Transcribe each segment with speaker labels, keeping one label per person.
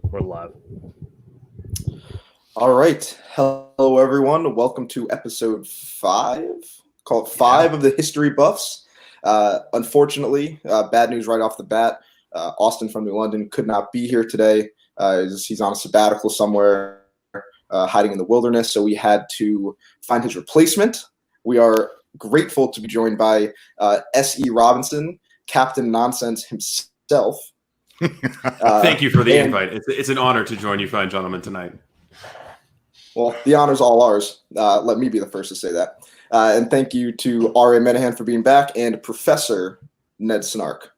Speaker 1: We're live.
Speaker 2: All right. Hello, everyone. Welcome to episode 5. Call it 5 of the History Buffs. Unfortunately, bad news right off the bat. Austin from New London could not be here today. He's on a sabbatical somewhere, hiding in the wilderness, so we had to find his replacement. We are grateful to be joined by S.E. Robinson, Captain Nonsense himself.
Speaker 3: Thank you for the invite. It's an honor to join you fine gentlemen tonight.
Speaker 2: Well, the honor's all ours. Let me be the first to say that. And thank you to R.A. Menahan for being back and Professor Ned Snark.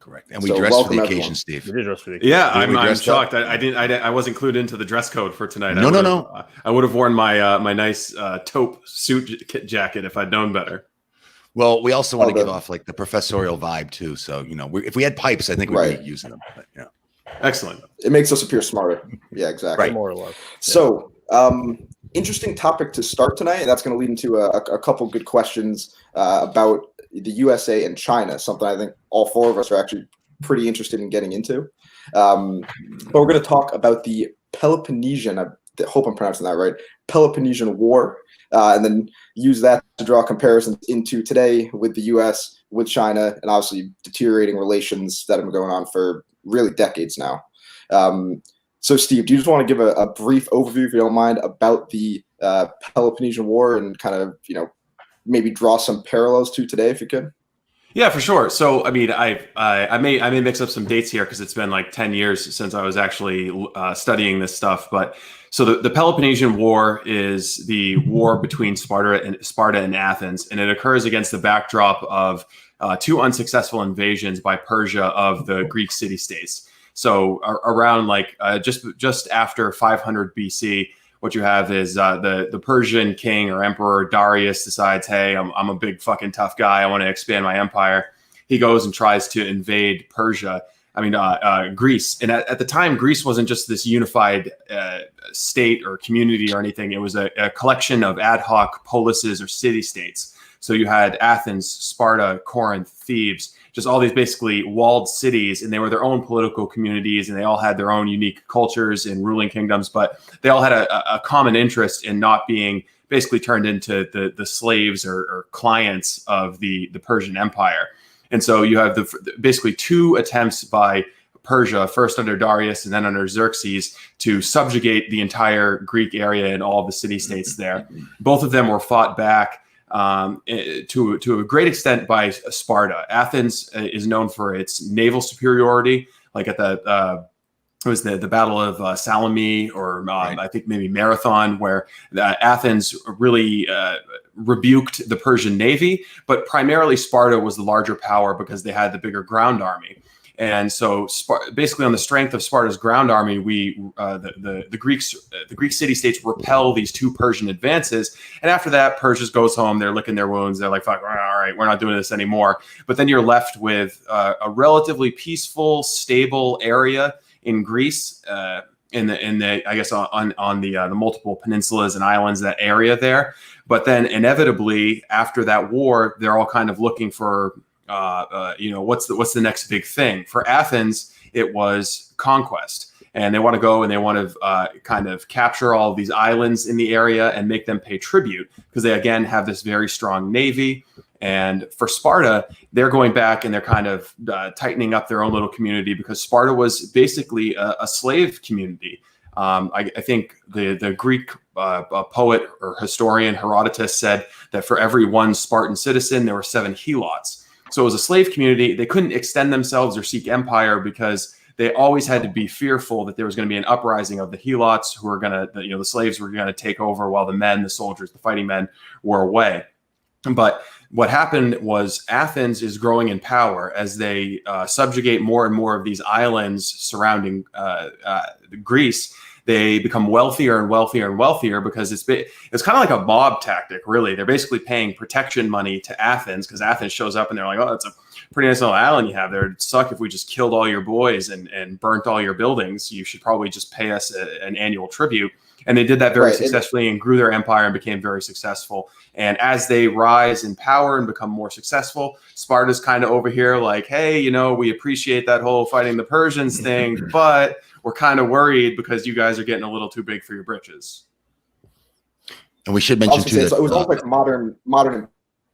Speaker 4: Correct. And we dressed for the occasion, Steve.
Speaker 1: We did dress for the occasion.
Speaker 3: Yeah, I'm shocked. I wasn't clued into the dress code for tonight.
Speaker 4: No.
Speaker 3: I would have worn my my nice taupe suit jacket if I'd known better.
Speaker 4: Well, we also want to give off like the professorial vibe too. So, if we had pipes, I think we'd be using them. But,
Speaker 3: Excellent.
Speaker 2: It makes us appear smarter. Yeah, exactly.
Speaker 4: Right.
Speaker 1: More or less. Yeah.
Speaker 2: So, interesting topic to start tonight. And that's going to lead into a couple good questions about the USA and China, something I think all four of us are actually pretty interested in getting into. But we're going to talk about the Peloponnesian, I hope I'm pronouncing that right, Peloponnesian War, and then use that to draw comparisons into today with the U.S., with China, and obviously deteriorating relations that have been going on for really decades now. So, Steve, do you just want to give a brief overview, if you don't mind, about the Peloponnesian War and kind of, maybe draw some parallels to today, if you could?
Speaker 3: Yeah, for sure. So, I mean, I may mix up some dates here because it's been like 10 years since I was actually studying this stuff. But so the Peloponnesian War is the war between Sparta and Athens, and it occurs against the backdrop of two unsuccessful invasions by Persia of the Greek city-states. So around just after 500 BC, what you have is the Persian king or emperor Darius decides, hey, I'm a big fucking tough guy. I want to expand my empire. He goes and tries to invade Greece. And at the time, Greece wasn't just this unified state or community or anything. It was a collection of ad hoc polises or city-states. So you had Athens, Sparta, Corinth, Thebes, just all these basically walled cities, and they were their own political communities, and they all had their own unique cultures and ruling kingdoms, but they all had a common interest in not being basically turned into the slaves or clients of the Persian Empire. And so you have basically two attempts by Persia, first under Darius and then under Xerxes, to subjugate the entire Greek area and all of the city-states there. Both of them were fought back to a great extent by Sparta. Athens is known for its naval superiority, like at it was the Battle of Salamis, or right. I think maybe Marathon, where Athens really rebuked the Persian navy, but primarily Sparta was the larger power because they had the bigger ground army. And so, basically, on the strength of Sparta's ground army, the Greek city-states repel these two Persian advances. And after that, Persia goes home. They're licking their wounds. They're like, "Fuck, all right, we're not doing this anymore." But then you're left with a relatively peaceful, stable area in Greece, in the I guess on the multiple peninsulas and islands, that area there. But then inevitably, after that war, they're all kind of looking for what's the next big thing. For Athens, it was conquest, and they want to go and they want to kind of capture all of these islands in the area and make them pay tribute, because they again have this very strong navy. And for Sparta, they're going back and they're kind of tightening up their own little community, because Sparta was basically a slave community. I think the Greek poet or historian Herodotus said that for every one Spartan citizen, there were 7 helots. So it was a slave community. They couldn't extend themselves or seek empire because they always had to be fearful that there was going to be an uprising of the helots who were going to, the slaves were going to take over while the soldiers, the fighting men, were away. But what happened was Athens is growing in power as they subjugate more and more of these islands surrounding Greece. They become wealthier and wealthier and wealthier because it's kind of like a mob tactic, really. They're basically paying protection money to Athens because Athens shows up and they're like, oh, that's a pretty nice little island you have there. It'd suck if we just killed all your boys and burnt all your buildings. You should probably just pay us an annual tribute. And they did that very
Speaker 2: Right.
Speaker 3: successfully and grew their empire and became very successful. And as they rise in power and become more successful, Sparta's kind of over here like, hey, you know, we appreciate that whole fighting the Persians thing, but we're kind of worried because you guys are getting a little too big for your britches.
Speaker 4: And we should mention too that
Speaker 2: it was almost like modern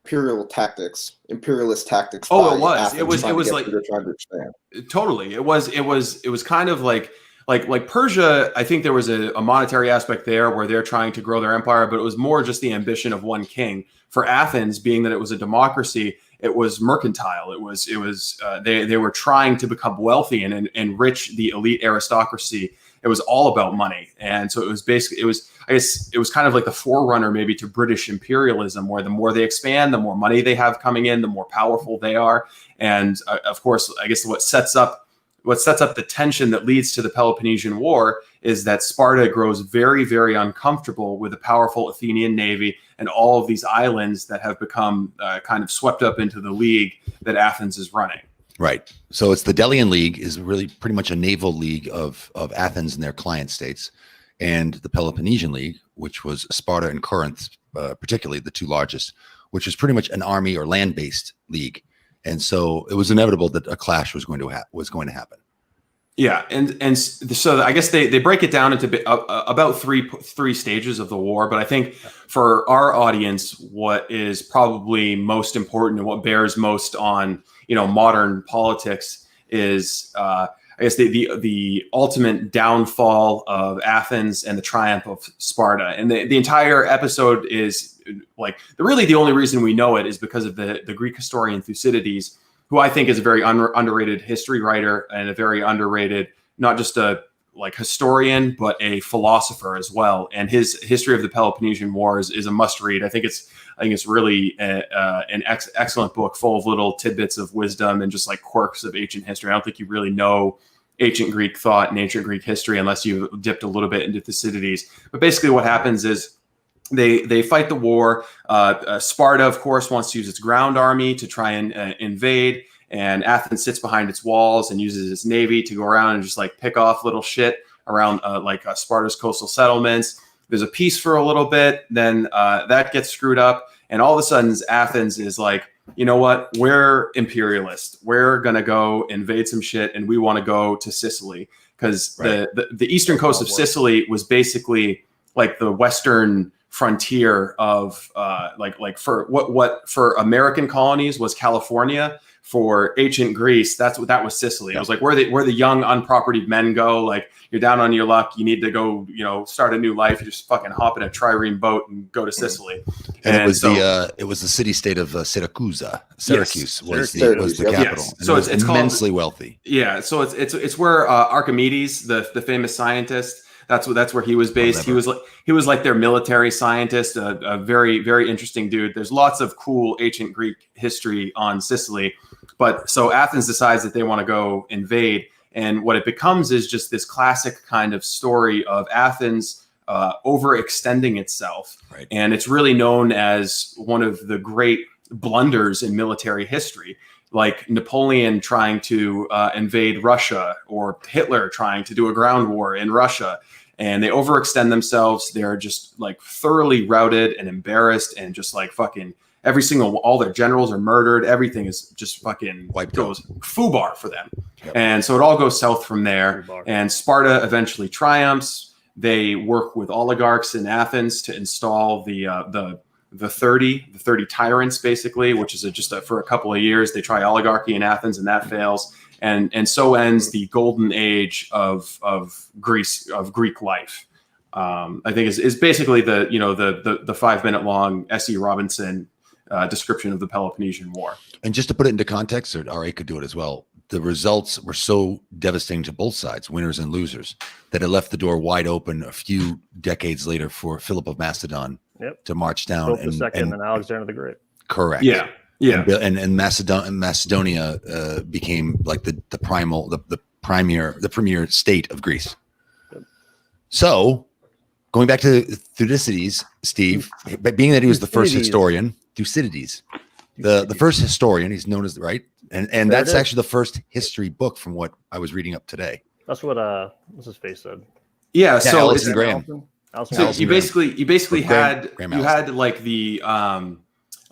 Speaker 2: imperialist tactics.
Speaker 3: Oh,
Speaker 2: by
Speaker 3: it was.
Speaker 2: Athens
Speaker 3: It was.
Speaker 2: trying
Speaker 3: It
Speaker 2: to
Speaker 3: was
Speaker 2: get
Speaker 3: like
Speaker 2: through, trying to expand.
Speaker 3: totally. It was kind of like Persia. I think there was a monetary aspect there where they're trying to grow their empire, but it was more just the ambition of one king. For Athens, being that it was a democracy, it was mercantile. They were trying to become wealthy and enrich the elite aristocracy. It was all about money. And so it was basically, I guess it was kind of like the forerunner maybe to British imperialism, where the more they expand, the more money they have coming in, the more powerful they are. And of course, I guess what sets up the tension that leads to the Peloponnesian War is that Sparta grows very, very uncomfortable with a powerful Athenian navy and all of these islands that have become kind of swept up into the league that Athens is running.
Speaker 4: right. So it's the Delian League is really pretty much a naval league of Athens and their client states, and the Peloponnesian League, which was Sparta and Corinth, particularly the two largest, which was pretty much an army or land-based league. And so it was inevitable that a clash was going to happen.
Speaker 3: Yeah, and so I guess they break it down into about three stages of the war. But I think for our audience, what is probably most important and what bears most on modern politics is I guess the ultimate downfall of Athens and the triumph of Sparta. And the entire episode is like really the only reason we know it is because of the Greek historian Thucydides, who I think is a very underrated history writer and a very underrated, not just a historian, but a philosopher as well. And his History of the Peloponnesian War is a must read. I think it's really an excellent book full of little tidbits of wisdom and just like quirks of ancient history. I don't think you really know ancient Greek thought and ancient Greek history unless you dipped a little bit into Thucydides. But basically what happens is they fight the war. Sparta, of course, wants to use its ground army to try and invade. And Athens sits behind its walls and uses its navy to go around and just like pick off little shit around Sparta's coastal settlements. There's a peace for a little bit. Then that gets screwed up. And all of a sudden, Athens is like, you know what? We're imperialist. We're going to go invade some shit. And we want to go to Sicily because the eastern coast of Sicily was basically like the western frontier of for what for American colonies was California. For ancient Greece, that was Sicily. It was like where the young unpropertied men go. Like you're down on your luck, you need to go, start a new life. You just fucking hop in a trireme boat and go to Sicily.
Speaker 4: And it was the city state of Syracuse. Syracuse was the capital.
Speaker 3: Yes. So it's
Speaker 4: immensely wealthy.
Speaker 3: Yeah. So it's where Archimedes, the famous scientist. That's where he was based. He was like their military scientist, a very, very interesting dude. There's lots of cool ancient Greek history on Sicily. But so Athens decides that they want to go invade. And what it becomes is just this classic kind of story of Athens overextending itself. Right. And it's really known as one of the great blunders in military history, like Napoleon trying to invade Russia or Hitler trying to do a ground war in Russia. And they overextend themselves. They're just like thoroughly routed and embarrassed and just like fucking all their generals are murdered. Everything is just fucking goes foobar for them. Yep. And so it all goes south from there. And Sparta eventually triumphs. They work with oligarchs in Athens to install the 30 tyrants, basically, which is for a couple of years. They try oligarchy in Athens and that fails. And so ends the golden age of Greece, of Greek life. I think is basically the 5-minute long S.E. Robinson description of the Peloponnesian War.
Speaker 4: And just to put it into context, or RA could do it as well, the results were so devastating to both sides, winners and losers, that it left the door wide open a few decades later for Philip of Macedon to march down.
Speaker 1: Philip II and Alexander the Great.
Speaker 4: Correct.
Speaker 3: Yeah. Yeah.
Speaker 4: And Macedonia became like the premier state of Greece. So going back to Thucydides, Steve, being that he was the first historian, Thucydides, the first historian, he's known as and that's actually the first history book from what I was reading up today.
Speaker 1: That's what what's his face said.
Speaker 3: Yeah, so
Speaker 4: Alison Graham.
Speaker 3: So you basically had
Speaker 4: Graham
Speaker 3: you
Speaker 4: Allison.
Speaker 3: had like the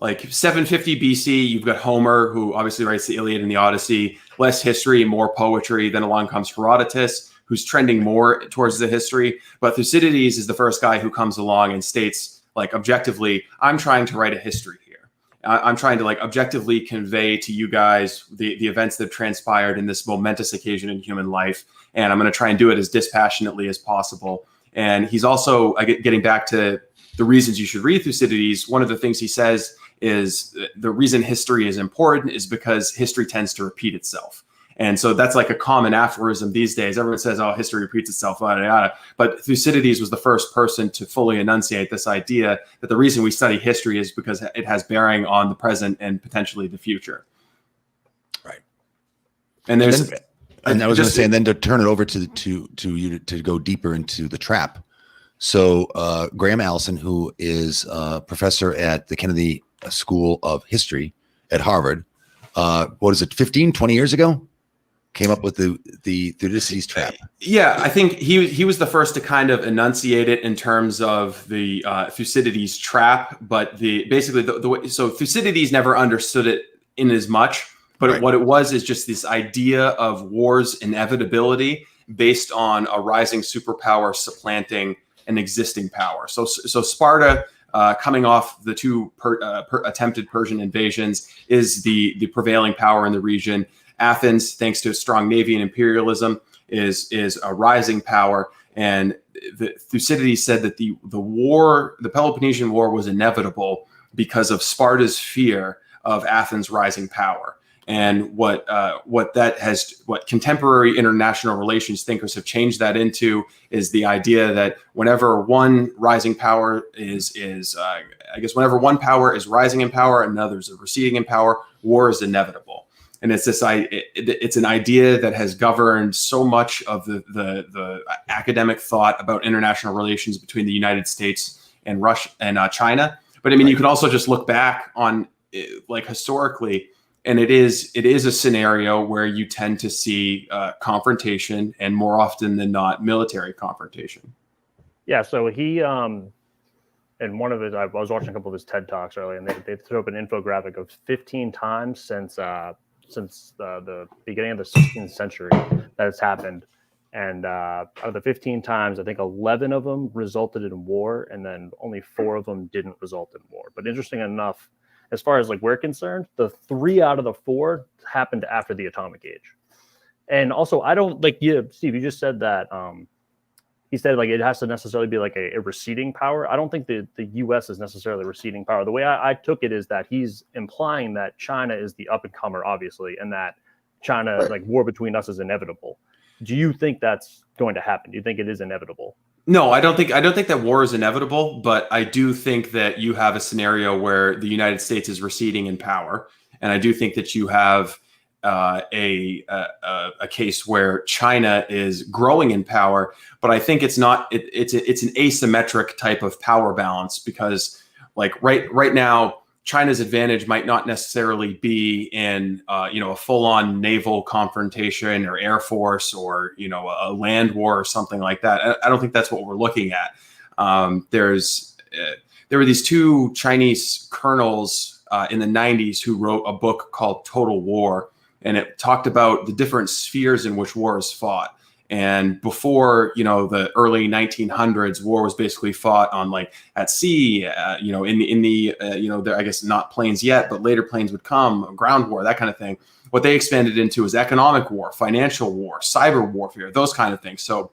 Speaker 3: like 750 BC. You've got Homer, who obviously writes the Iliad and the Odyssey. Less history, more poetry. Then along comes Herodotus, who's trending more towards the history. But Thucydides is the first guy who comes along and states, like, objectively, I'm trying to write a history here. I'm trying to, like, objectively convey to you guys the events that have transpired in this momentous occasion in human life, and I'm going to try and do it as dispassionately as possible. And he's also, getting back to the reasons you should read Thucydides, one of the things he says is the reason history is important is because history tends to repeat itself. And so that's like a common aphorism these days. Everyone says, oh, history repeats itself, yada, yada. But Thucydides was the first person to fully enunciate this idea that the reason we study history is because it has bearing on the present and potentially the future.
Speaker 4: Right.
Speaker 3: And there's...
Speaker 4: And I was going to say, and then to turn it over to you to go deeper into the trap. So Graham Allison, who is a professor at the Kennedy School of History at Harvard, what is it, 15, 20 years ago, came up with the Thucydides Trap.
Speaker 3: Yeah, I think he was the first to kind of enunciate it in terms of the Thucydides Trap. But the way, so Thucydides never understood it in as much. But right. What it was is just this idea of war's inevitability based on a rising superpower supplanting an existing power. So Sparta, coming off the two attempted Persian invasions, is the prevailing power in the region. Athens, thanks to a strong navy and imperialism, is a rising power. And Thucydides said that the Peloponnesian War was inevitable because of Sparta's fear of Athens' rising power. And what contemporary international relations thinkers have changed that into is the idea that whenever one rising power whenever one power is rising in power and another's receding in power, war is inevitable. And it's it's an idea that has governed so much of the academic thought about international relations between the United States and Russia and China. But I mean, you can also just look back on like historically. And it is a scenario where you tend to see confrontation, and more often than not, military confrontation.
Speaker 1: Yeah. So he, in one of his, I was watching a couple of his TED Talks earlier, and they threw up an infographic of 15 times since the beginning of the 16th century that it's happened. And out of the 15 times, I think 11 of them resulted in war, and then only 4 of them didn't result in war. But interesting enough, as far as like we're concerned, the 3 out of the 4 happened after the atomic age. And also, I don't like Steve, you just said that he said like it has to necessarily be like a receding power. I don't think the US is necessarily a receding power. The way I took it is that he's implying that China is the up and comer, obviously, and that China, like war between us is inevitable. Do you think that's going to happen? Do you think it is inevitable?
Speaker 3: No, I don't think that war is inevitable, but I do think that you have a scenario where the United States is receding in power, and I do think that you have a case where China is growing in power. But I think it's not. It's an asymmetric type of power balance because, like right now, China's advantage might not necessarily be in a full-on naval confrontation or air force or a land war or something like that. I don't think that's what we're looking at. There were these 2 Chinese colonels in the 90s who wrote a book called Total War, and it talked about the different spheres in which war is fought. And before, the early 1900s, war was basically fought on at sea, in the I guess not planes yet, but later planes would come, ground war, that kind of thing. What they expanded into is economic war, financial war, cyber warfare, those kind of things. So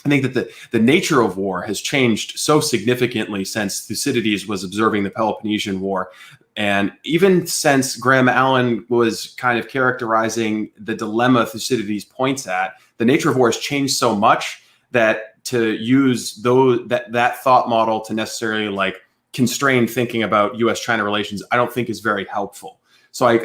Speaker 3: I think that the nature of war has changed so significantly since Thucydides was observing the Peloponnesian War. And even since Graham Allen was kind of characterizing the dilemma Thucydides points at, the nature of war has changed so much that to use that thought model to necessarily constrain thinking about U.S.-China relations, I don't think is very helpful. So I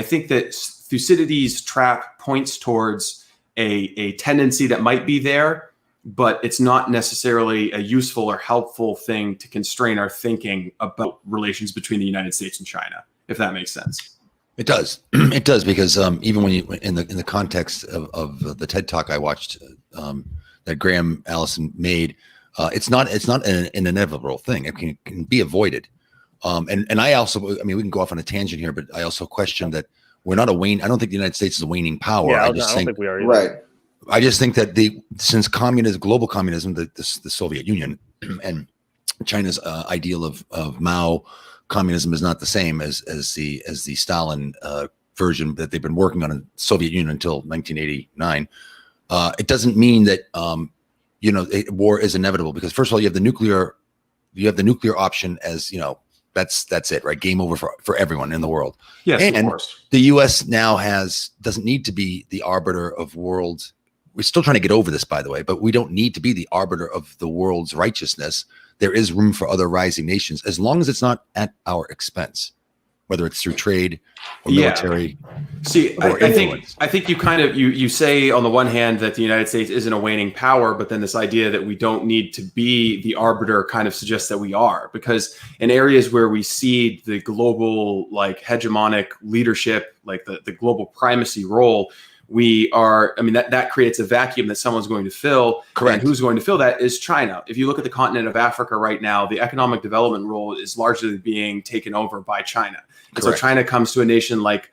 Speaker 3: think that Thucydides' trap points towards a tendency that might be there, but it's not necessarily a useful or helpful thing to constrain our thinking about relations between the United States and China, if that makes sense.
Speaker 4: It does. It does, because even when you in the context of the TED Talk I watched that Graham Allison made, It's not an inevitable thing. It can be avoided. And I also, I mean, we can go off on a tangent here, but I also question that we're not a wane. I don't think the United States is a waning power.
Speaker 1: Yeah,
Speaker 4: I
Speaker 1: I don't think we are either.
Speaker 2: Right.
Speaker 4: I just think that since global communism, the Soviet Union and China's ideal of Mao communism is not the same as the Stalin version that they've been working on in the Soviet Union until 1989. It doesn't mean that war is inevitable, because first of all, you have the nuclear option as, that's it, right? Game over for everyone in the world.
Speaker 3: Yes,
Speaker 4: and
Speaker 3: of course.
Speaker 4: The U.S. now doesn't need to be the arbiter of world. We're still trying to get over this, by the way, but we don't need to be the arbiter of the world's righteousness. There is room for other rising nations, as long as it's not at our expense, whether it's through trade or military.
Speaker 3: See, I think you kind of you say on the one hand that the United States isn't a waning power, but then this idea that we don't need to be the arbiter kind of suggests that we are, because in areas where we cede the global hegemonic leadership, like the global primacy role, we are, I mean, that creates a vacuum that someone's going to fill.
Speaker 4: Correct.
Speaker 3: And who's going to fill that is China. If you look at the continent of Africa right now, the economic development role is largely being taken over by China. And so China comes to a nation like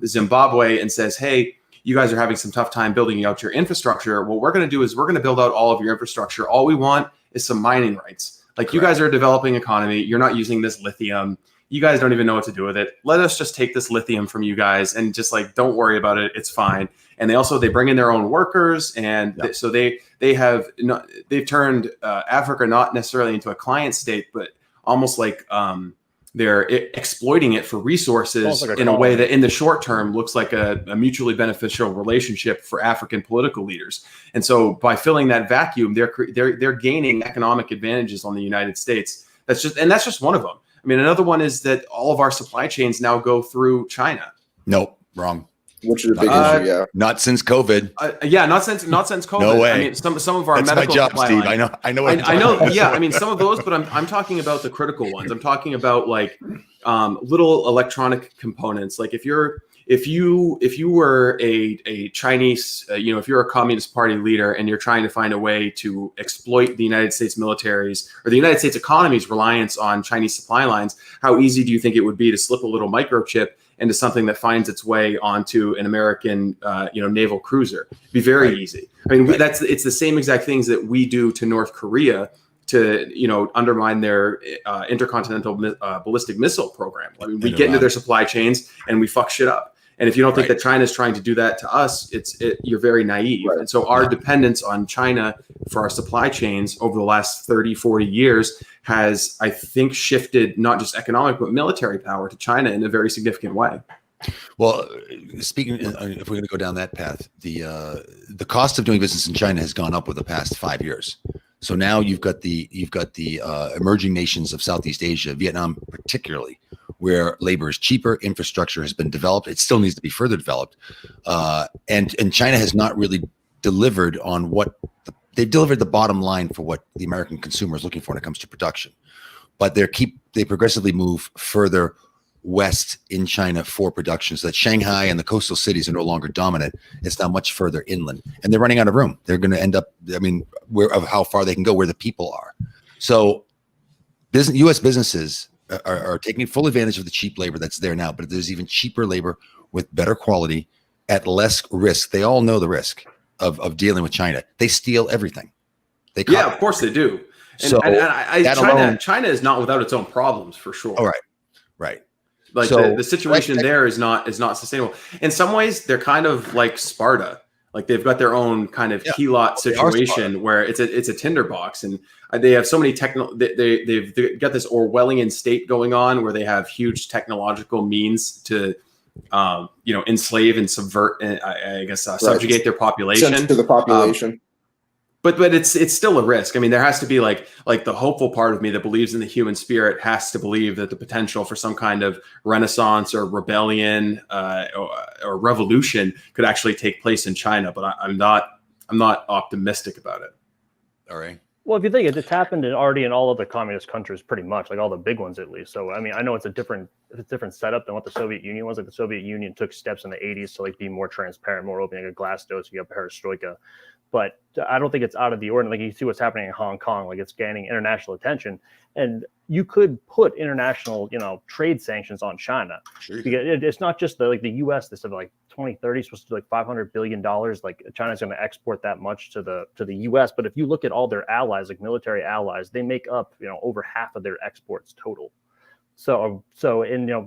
Speaker 3: Zimbabwe and says, hey, you guys are having some tough time building out your infrastructure. What we're going to do is we're going to build out all of your infrastructure. All we want is some mining rights. You guys are a developing economy. You're not using this lithium. You guys don't even know what to do with it. Let us just take this lithium from you guys and just don't worry about it. It's fine. And they bring in their own workers. And so they've turned Africa not necessarily into a client state, but almost like they're exploiting it for resources in a way that in the short term looks like a mutually beneficial relationship for African political leaders. And so by filling that vacuum, they're gaining economic advantages on the United States. That's just one of them. I mean, another one is that all of our supply chains now go through China.
Speaker 4: Nope, wrong.
Speaker 2: Which is a big issue, yeah.
Speaker 4: Not since COVID.
Speaker 3: Not since COVID.
Speaker 4: No way.
Speaker 3: I mean, some of our
Speaker 4: That's
Speaker 3: medical
Speaker 4: my job,
Speaker 3: supply
Speaker 4: Steve.
Speaker 3: line,
Speaker 4: I know.
Speaker 3: I know. Yeah, I mean, some of those, but I'm talking about the critical ones. I'm talking about little electronic components. Like if you were a Chinese, if you're a Communist Party leader and you're trying to find a way to exploit the United States military's or the United States economy's reliance on Chinese supply lines, how easy do you think it would be to slip a little microchip into something that finds its way onto an American, naval cruiser? It'd be very easy. I mean, it's the same exact things that we do to North Korea to undermine their intercontinental ballistic missile program. I mean, we get into their supply chains and we fuck shit up. And if you don't think that China is trying to do that to us, you're very naive. Right. And so our dependence on China for our supply chains over the last 30, 40 years has, I think, shifted not just economic, but military power to China in a very significant way.
Speaker 4: Well, speaking, if we're going to go down that path, the cost of doing business in China has gone up over the past 5 years. So now you've got the emerging nations of Southeast Asia, Vietnam particularly, where labor is cheaper, infrastructure has been developed. It still needs to be further developed, and China has not really delivered on they've delivered the bottom line for what the American consumer is looking for when it comes to production. But they progressively move further west in China for production, so that Shanghai and the coastal cities are no longer dominant. It's now much further inland, and they're running out of room. They're going to end up, of how far they can go, where the people are. So U.S. businesses are taking full advantage of the cheap labor that's there now, but there's even cheaper labor with better quality at less risk. They all know the risk of dealing with China. They steal everything.
Speaker 3: Of course they do. And China is not without its own problems, for sure.
Speaker 4: All right. Right.
Speaker 3: Like the situation there is not sustainable. In some ways, they're kind of like Sparta. Like they've got their own kind of keylot situation where it's a tinderbox, and they have so many they've got this Orwellian state going on where they have huge technological means to enslave and subvert and subjugate their population.
Speaker 2: Sense to the population.
Speaker 3: But it's still a risk. I mean, there has to be like the hopeful part of me that believes in the human spirit has to believe that the potential for some kind of renaissance or rebellion or revolution could actually take place in China. But I'm not optimistic about it.
Speaker 4: All right.
Speaker 1: Well, if you think it's happened already in all of the communist countries, pretty much, like all the big ones at least. So, I mean, I know it's a different setup than what the Soviet Union was. Like the Soviet Union took steps in the '80s to like be more transparent, more open, like a glasnost. You have perestroika, but I don't think it's out of the ordinary. Like you see what's happening in Hong Kong, like it's gaining international attention, and you could put international, trade sanctions on China.
Speaker 4: Sure.
Speaker 1: Because it's not just the U.S. This is like 2030 supposed to do like $500 billion. Like China's going to export that much to the U.S. But if you look at all their allies, like military allies, they make up over half of their exports total. So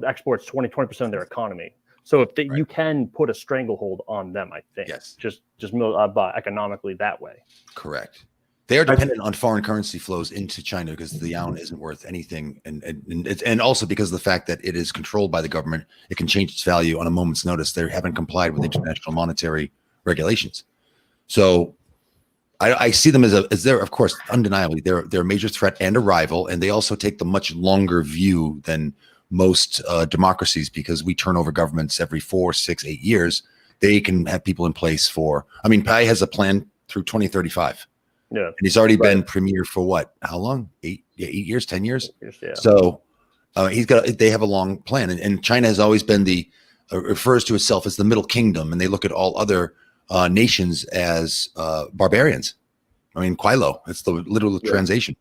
Speaker 1: exports 20% of their economy. So if you can put a stranglehold on them, I think.
Speaker 4: Yes.
Speaker 1: Just economically that way.
Speaker 4: Correct. They are dependent on foreign currency flows into China because the yuan isn't worth anything, and also because of the fact that it is controlled by the government, it can change its value on a moment's notice. They haven't complied with international monetary regulations, so I see them as they're, of course, undeniably they're a major threat and a rival, and they also take the much longer view than most democracies because we turn over governments every 4, 6, 8 years. They can have people in place for. I mean, Pai has a plan through 2035.
Speaker 1: Yeah,
Speaker 4: and he's already been premier for what? How long? 8 years, 10 years.
Speaker 1: Yeah.
Speaker 4: So they have a long plan, and China has always been refers to itself as the Middle Kingdom, and they look at all other nations as barbarians. I mean, Quilo. It's the literal translation.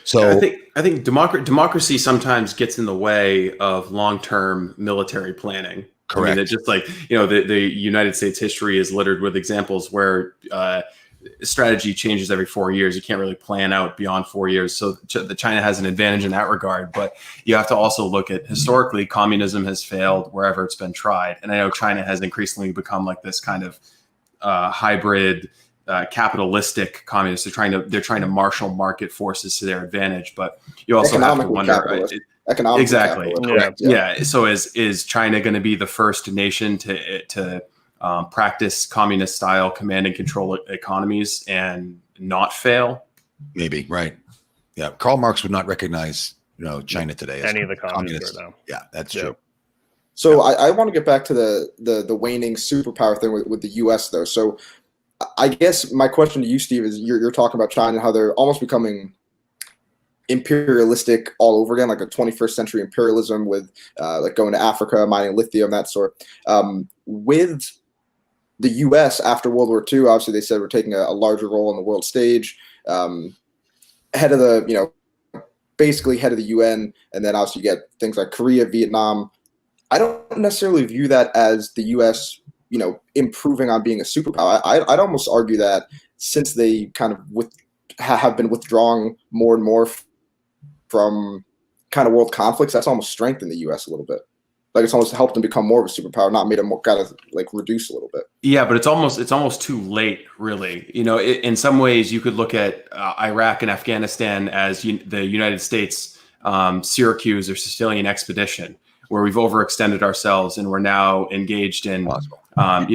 Speaker 4: So
Speaker 3: I think democracy sometimes gets in the way of long-term military planning.
Speaker 4: Correct.
Speaker 3: I mean, it's just like the United States history is littered with examples where strategy changes every 4 years. You can't really plan out beyond 4 years. So the China has an advantage in that regard, but you have to also look at historically communism has failed wherever it's been tried. And I know China has increasingly become like this kind of hybrid capitalistic communist. They're trying to marshal market forces to their advantage, but you also have to wonder. Exactly. Yeah. So is China going to be the first nation to practice communist style command and control economies and not fail?
Speaker 4: Maybe, right. Yeah. Karl Marx would not recognize, China today as
Speaker 1: any of the communists right now.
Speaker 4: Yeah, that's true.
Speaker 2: So I want to get back to the waning superpower thing with the US though. So I guess my question to you, Steve, is you're talking about China and how they're almost becoming imperialistic all over again, like a 21st century imperialism with like going to Africa, mining lithium, that sort. With the U.S. after World War II, obviously they said we're taking a larger role on the world stage, head of the, basically head of the UN, and then obviously you get things like Korea, Vietnam. I don't necessarily view that as the U.S., improving on being a superpower. I'd almost argue that since they kind of have been withdrawing more and more from kind of world conflicts, that's almost strengthened the U.S. a little bit. Like it's almost helped them become more of a superpower, not made them more kind of like reduce a little bit.
Speaker 3: Yeah, but it's almost too late, really. In some ways, you could look at Iraq and Afghanistan as the United States Syracuse or Sicilian expedition, where we've overextended ourselves and we're now engaged in. I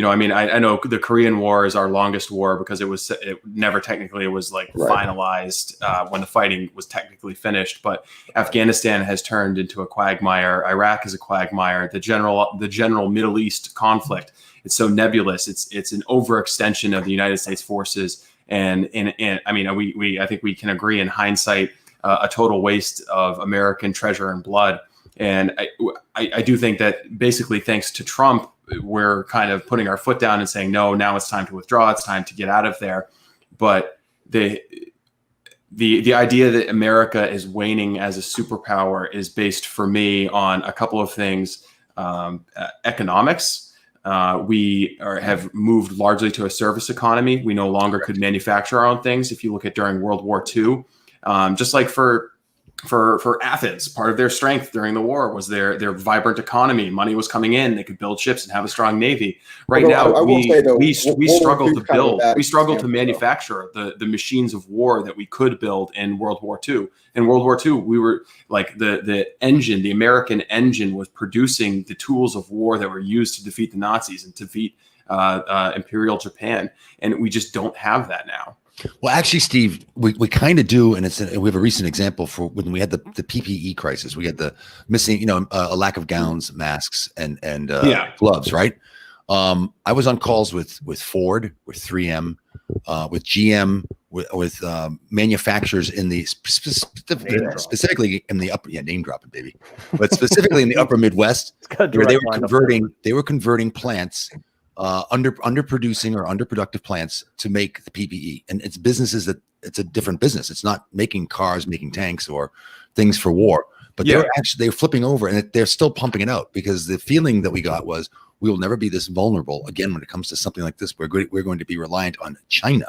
Speaker 3: know the Korean War is our longest war because it was finalized when the fighting was technically finished. But Afghanistan has turned into a quagmire. Iraq is a quagmire. The general Middle East conflict, it's so nebulous. It's an overextension of the United States forces. And I think we can agree in hindsight, a total waste of American treasure and blood. And I do think that basically thanks to Trump, we're kind of putting our foot down and saying, no, now it's time to withdraw. It's time to get out of there. But the idea that America is waning as a superpower is based for me on a couple of things. Economics. We have moved largely to a service economy. We no longer could manufacture our own things. If you look at during World War II, just like for Athens, part of their strength during the war was their vibrant economy. Money was coming in; they could build ships and have a strong navy. Right now, we struggle to build. We struggle to manufacture the machines of war that we could build in World War II. In World War II, we were like the engine, the American engine, was producing the tools of war that were used to defeat the Nazis and defeat Imperial Japan, and we just don't have that now.
Speaker 4: Well, actually, Steve, we kind of do, and we have a recent example for when we had the PPE crisis. We had the missing, a lack of gowns, masks, and gloves, right? I was on calls with Ford, with 3M, with GM, with manufacturers in the specifically in the upper name dropping baby, but specifically in the upper Midwest, where they were converting plants underproducing or underproductive plants to make the PPE, and it's businesses that it's a different business. It's not making cars, making tanks, or things for war, but they're flipping over and they're still pumping it out because the feeling that we got was we will never be this vulnerable again when it comes to something like this. We're going to be reliant on China.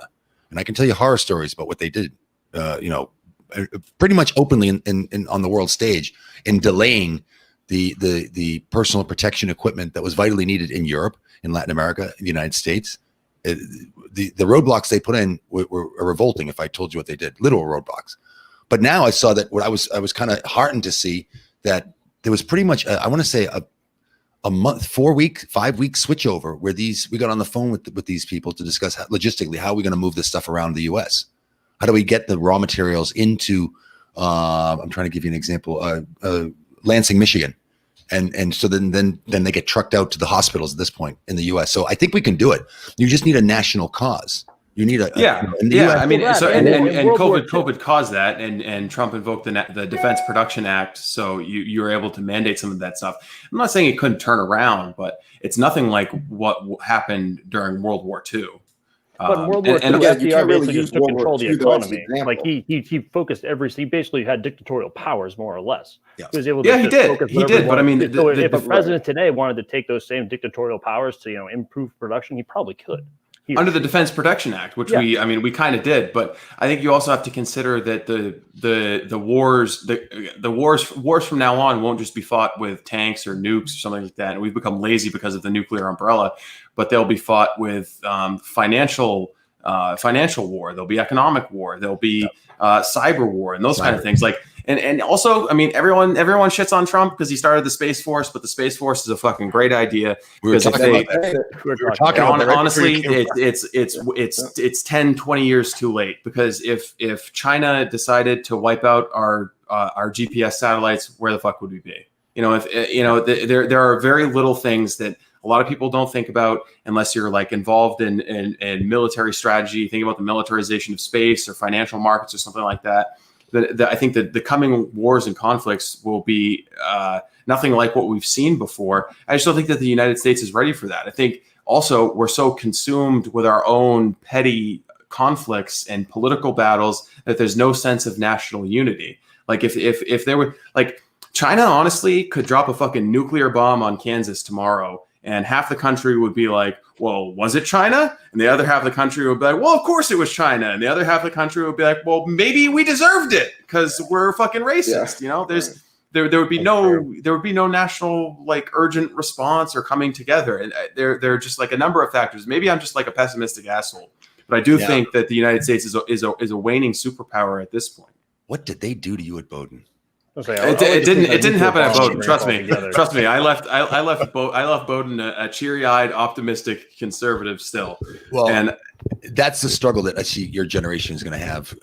Speaker 4: And I can tell you horror stories about what they did, pretty much openly in on the world stage in delaying the personal protection equipment that was vitally needed in Europe, in Latin America, in the United States. The roadblocks they put in were revolting. If I told you what they did, literal roadblocks. But now I saw that I was kind of heartened to see that there was pretty much I want to say a month, 4-week, 5-week switchover where we got on the phone with these people to discuss logistically how are we going to move this stuff around the U.S. How do we get the raw materials into? I'm trying to give you an example. Lansing, Michigan, and so then they get trucked out to the hospitals at this point in the U.S. So I think we can do it. You just need a national cause. You need
Speaker 3: US, I mean, so and COVID caused that, and Trump invoked the Defense Production Act, so you were able to mandate some of that stuff. I'm not saying it couldn't turn around, but it's nothing like what happened during World War II.
Speaker 1: But in World War II, FDR basically just took control of the economy. Like he focused he basically had dictatorial powers more or less.
Speaker 4: Yeah.
Speaker 1: He was able to
Speaker 3: he did. But I mean,
Speaker 1: if a president today wanted to take those same dictatorial powers to improve production, he probably could.
Speaker 3: Under the Defense Production Act, which we kind of did, but I think you also have to consider that the wars from now on won't just be fought with tanks or nukes or something like that. And we've become lazy because of the nuclear umbrella, but they'll be fought with financial war. There'll be economic war. There'll be cyber war and those kind of things. Like. And also, I mean, everyone shits on Trump because he started the Space Force, but the Space Force is a fucking great idea. Honestly, it's 10, 20 years too late, because if China decided to wipe out our GPS satellites, where the fuck would we be? There are very little things that a lot of people don't think about unless you're like involved in military strategy. Think about the militarization of space or financial markets or something like that. I think that the coming wars and conflicts will be nothing like what we've seen before. I just don't think that the United States is ready for that. I think also we're so consumed with our own petty conflicts and political battles that there's no sense of national unity. Like if there were, like, China honestly could drop a fucking nuclear bomb on Kansas tomorrow, and half the country would be like, well, was it China? And the other half of the country would be like, well, of course it was China. And the other half of the country would be like, well, maybe we deserved it because we're fucking racist. There would be no national like urgent response or coming together. And there are just like a number of factors. Maybe I'm just like a pessimistic asshole, but I do think that the United States is a waning superpower at this point.
Speaker 4: What did they do to you at Bowdoin?
Speaker 3: It didn't happen at Bowdoin. Trust me. I left Bowdoin a cheery-eyed, optimistic conservative still.
Speaker 4: Well, and that's the struggle that I see your generation is going to have,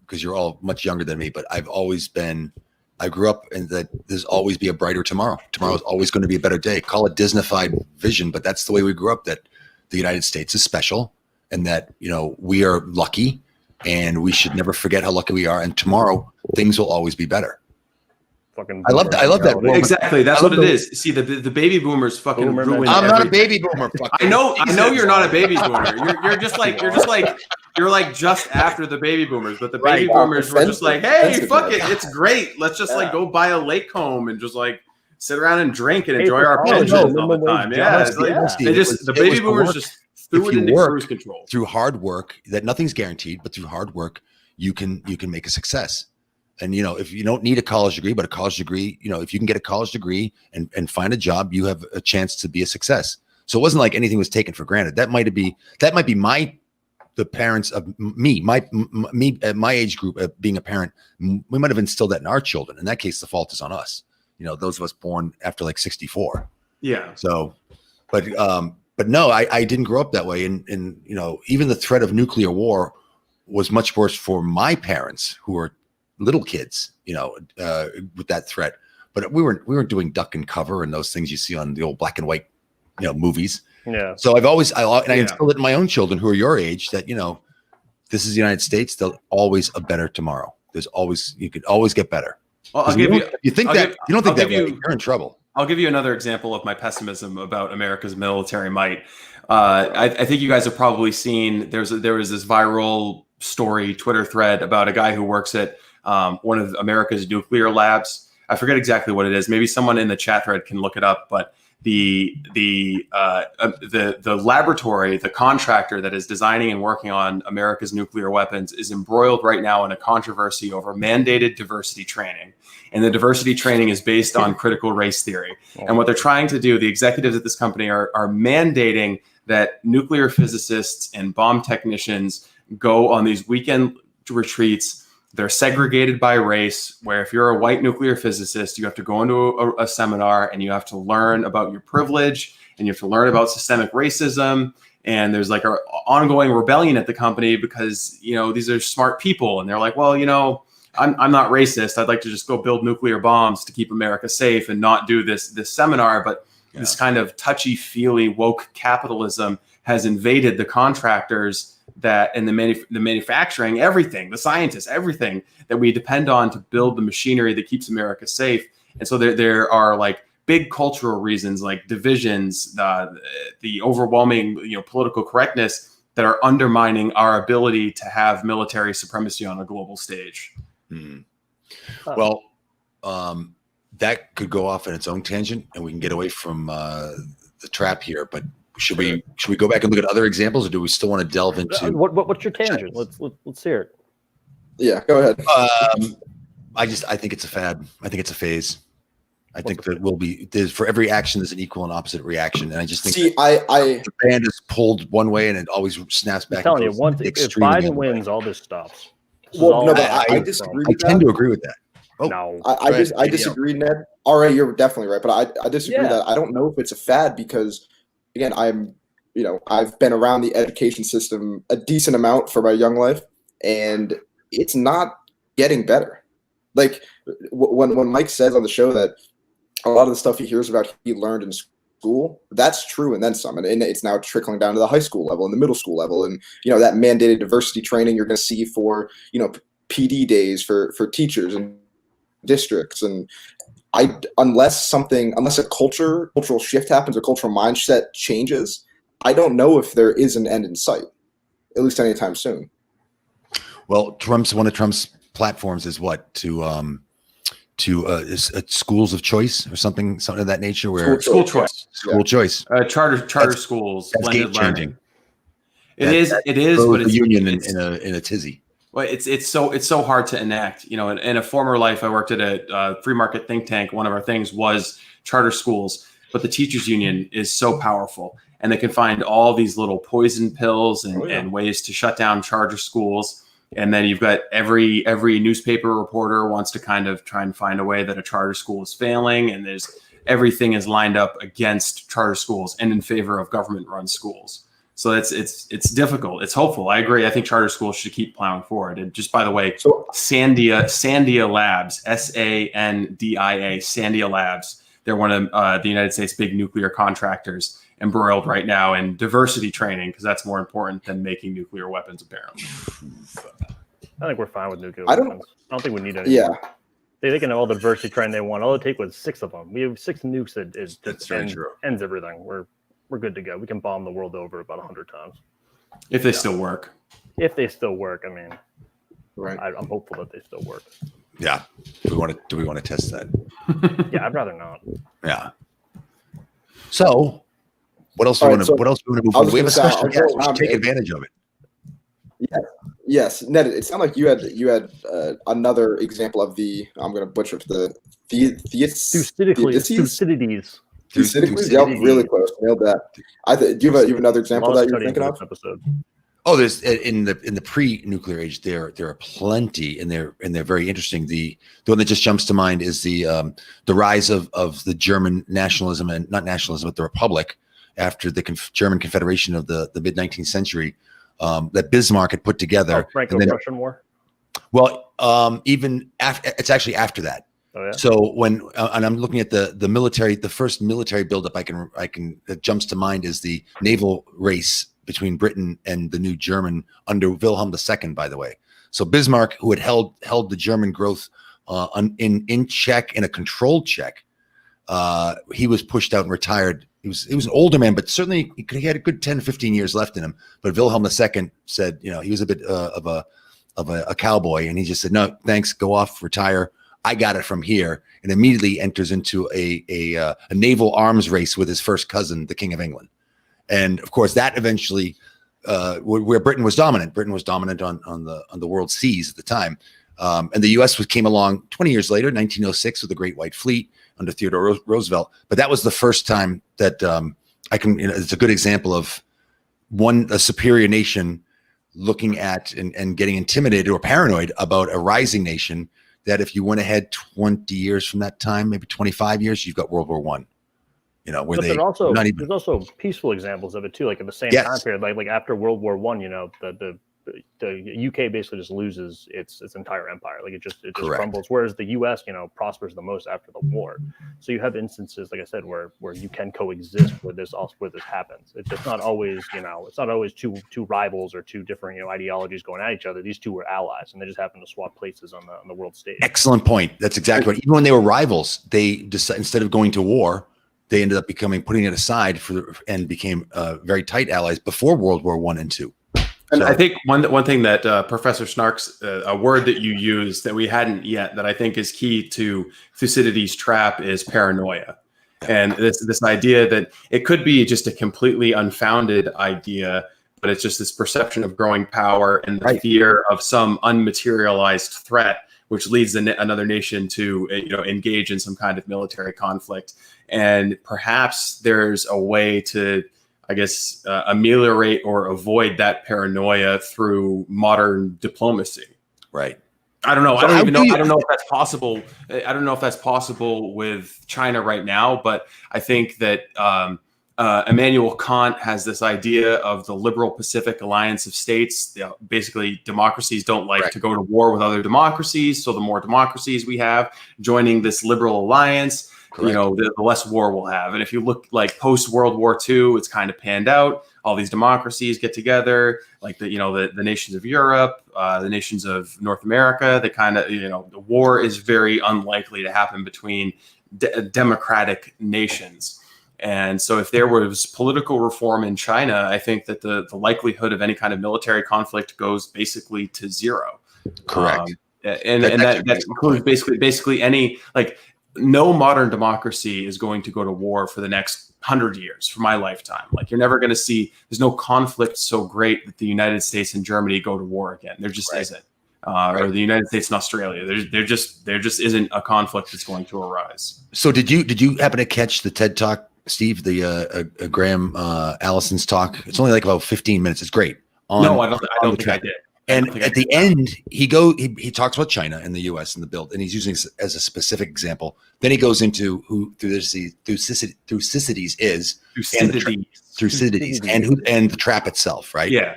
Speaker 4: because you're all much younger than me. But I grew up in that there's always be a brighter tomorrow. Tomorrow is always going to be a better day. Call it Disneyfied vision, but that's the way we grew up. That the United States is special, and that we are lucky, and we should never forget how lucky we are. And tomorrow things will always be better.
Speaker 1: I love that.
Speaker 3: Exactly. That's what it is. See, the baby boomers fucking ruined.
Speaker 4: I'm not a baby boomer.
Speaker 3: I know you're not a baby boomer. You're just after the baby boomers, but the baby boomers were just like, hey, fuck it, it's great. Let's just like go buy a lake home and just like sit around and drink and enjoy our pensions all the time. The baby boomers just threw it into cruise control.
Speaker 4: Through hard work, that nothing's guaranteed, but through hard work, you can make a success. And, if you don't need a college degree, but a college degree, if you can get a college degree and find a job, you have a chance to be a success. So it wasn't like anything was taken for granted. That might be the parents of me at my age group, being a parent, we might have instilled that in our children. In that case, the fault is on us. Those of us born after like 64.
Speaker 3: Yeah.
Speaker 4: So, but no, I didn't grow up that way. And even the threat of nuclear war was much worse for my parents, who were little kids, with that threat. But we weren't doing duck and cover and those things you see on the old black and white, movies.
Speaker 1: Yeah.
Speaker 4: So I instilled it in my own children who are your age that, this is the United States. There's always a better tomorrow. You could always get better.
Speaker 3: Well, you don't think that way,
Speaker 4: you're in trouble.
Speaker 3: I'll give you another example of my pessimism about America's military might. I think you guys have probably seen there was this viral story Twitter thread about a guy who works at one of America's nuclear labs. I forget exactly what it is. Maybe someone in the chat thread can look it up. But the laboratory, the contractor that is designing and working on America's nuclear weapons, is embroiled right now in a controversy over mandated diversity training. And the diversity training is based on critical race theory. And what they're trying to do, the executives at this company are mandating that nuclear physicists and bomb technicians go on these weekend retreats. They're segregated by race, where if you're a white nuclear physicist, you have to go into a seminar and you have to learn about your privilege and you have to learn about systemic racism. And there's like an ongoing rebellion at the company because, these are smart people. And they're like, well, I'm not racist. I'd like to just go build nuclear bombs to keep America safe and not do this seminar. But this kind of touchy-feely woke capitalism has invaded the contractors and the manufacturing, everything, the scientists, everything that we depend on to build the machinery that keeps America safe. And so there are like big cultural reasons, like divisions, the overwhelming political correctness that are undermining our ability to have military supremacy on a global stage.
Speaker 4: Well, that could go off on its own tangent, and we can get away from the trap here. But should we go back and look at other examples, or do we still want to delve into
Speaker 1: what's your tangent? Let's hear it.
Speaker 2: Yeah, go ahead.
Speaker 4: I think it's a fad. I think it's a phase. I think that there's for every action there's an equal and opposite reaction, and I just think the band is pulled one way and it always snaps back.
Speaker 1: I'm telling you, if Biden wins, all this stops.
Speaker 2: Well, no, but I disagree.
Speaker 4: I tend to agree with that.
Speaker 2: Oh, no, I disagree, Ned. All right, you're definitely right, but I disagree that I don't know if it's a fad because, again, I've been around the education system a decent amount for my young life, and it's not getting better. Like when Mike says on the show that a lot of the stuff he hears about he learned in school, that's true, and then some, and it's now trickling down to the high school level and the middle school level, and that mandated diversity training you're going to see for PD days for teachers and districts, and unless a cultural shift happens, a cultural mindset changes, I don't know if there is an end in sight, at least anytime soon.
Speaker 4: Well, one of Trump's platforms is what to schools of choice or something of that nature, where
Speaker 3: school choice, charter schools,
Speaker 4: that's game changing.
Speaker 3: It is, but it's
Speaker 4: a union in a tizzy.
Speaker 3: Well, it's so hard to enact. In a former life, I worked at a free market think tank. One of our things was charter schools, but the teachers union is so powerful, and they can find all these little poison pills and ways to shut down charter schools. And then you've got every newspaper reporter wants to kind of try and find a way that a charter school is failing, and everything is lined up against charter schools and in favor of government-run schools. So it's difficult. It's hopeful. I agree. I think charter schools should keep plowing forward. And just by the way, Sandia Labs, SANDIA, Sandia Labs. They're one of the United States' big nuclear contractors, embroiled right now in diversity training because that's more important than making nuclear weapons, apparently.
Speaker 1: I think we're fine with nuclear weapons. I don't think we need any.
Speaker 2: Yeah.
Speaker 1: They can have all the diversity training they want. All it take was 6 of them. We have 6 nukes that ends everything. We're good to go. We can bomb the world over about 100 times.
Speaker 3: If they still work.
Speaker 1: If they still work, I mean,
Speaker 2: right.
Speaker 1: I'm hopeful that they still work.
Speaker 4: Yeah. Do we want to test that?
Speaker 1: Yeah, I'd rather not.
Speaker 4: Yeah. So, what else do we want to move on? We have a special guest. We should take advantage of it.
Speaker 2: Yeah. Yes, Ned. It sounded like you had another example of I'm going to butcher the
Speaker 1: Thucydides.
Speaker 2: Yep, really close. Nailed that. Do you have another example that you're thinking of?
Speaker 1: Episode.
Speaker 4: Oh, there's in the pre-nuclear age. There are plenty, and they're very interesting. The one that just jumps to mind is the rise of the German nationalism, and not nationalism, but the Republic after the German Confederation of the mid 19th century that Bismarck had put together.
Speaker 1: Franco-Prussian War.
Speaker 4: Well, even after, it's actually after that.
Speaker 1: Oh, yeah?
Speaker 4: So when and I'm looking at the military, the first military buildup I can that jumps to mind is the Naval Race between Britain and the new German under Wilhelm II, by the way. So Bismarck, who had held the German growth in check, in a controlled check, he was pushed out and retired. He was an older man, but certainly he had a good 10, 15 years left in him. But Wilhelm II said, he was a bit of a cowboy, and he just said, no, thanks, go off, retire. I got it from here, and immediately enters into a naval arms race with his first cousin, the King of England. And of course, that eventually, where Britain was dominant. Britain was dominant on the world seas at the time, and the U.S. came along 20 years later, 1906, with the Great White Fleet under Theodore Roosevelt. But that was the first time that it's a good example of a superior nation looking at and getting intimidated or paranoid about a rising nation. That if you went ahead 20 years from that time, maybe 25 years, you've got World War One. Where
Speaker 1: there's also peaceful examples of it too. Like at the same time period, like after World War One, the UK basically just loses its entire empire. Like it just crumbles. Whereas the US, prospers the most after the war. So you have instances, like I said, where you can coexist where this happens. It's not always, it's not always two rivals or two different ideologies going at each other. These two were allies, and they just happen to swap places on the world stage.
Speaker 4: Excellent point. That's exactly right. Even when they were rivals, they decided, instead of going to war, they ended up putting it aside and became very tight allies before World War I and II.
Speaker 3: And I think one thing that Professor Snark's a word that you used that we hadn't yet that I think is key to Thucydides Trap is paranoia, and this idea that it could be just a completely unfounded idea, but it's just this perception of growing power and the fear of some unmaterialized threat, which leads another nation to engage in some kind of military conflict. And perhaps there's a way to, I guess, ameliorate or avoid that paranoia through modern diplomacy.
Speaker 4: Right.
Speaker 3: I don't know. I don't know if that's possible. I don't know if that's possible with China right now, but I think that Immanuel Kant has this idea of the liberal Pacific alliance of states. Basically, democracies don't like to go to war with other democracies. So the more democracies we have joining this liberal alliance, the less war we'll have. And if you look like post World War II, it's kind of panned out. All these democracies get together, like the nations of Europe, the nations of North America. They kind of, the war is very unlikely to happen between democratic nations. And so if there was political reform in China, I think that the likelihood of any kind of military conflict goes basically to zero.
Speaker 4: Correct.
Speaker 3: And that includes basically any, like, no modern democracy is going to go to war for the next 100 years for my lifetime. Like, you're never going to see, there's no conflict so great that the United States and Germany go to war again. There just isn't. Or the United States and Australia. There just isn't a conflict that's going to arise.
Speaker 4: So did you happen to catch the TED Talk, Steve, the Graham Allison's talk? It's only like about 15 minutes. It's great.
Speaker 3: No, I don't think I did.
Speaker 4: And at the end, he talks about China and the U.S. and the build, and he's using this as a specific example. Then he goes into who Thucydides is, Thucydides, and the trap itself, right?
Speaker 3: Yeah.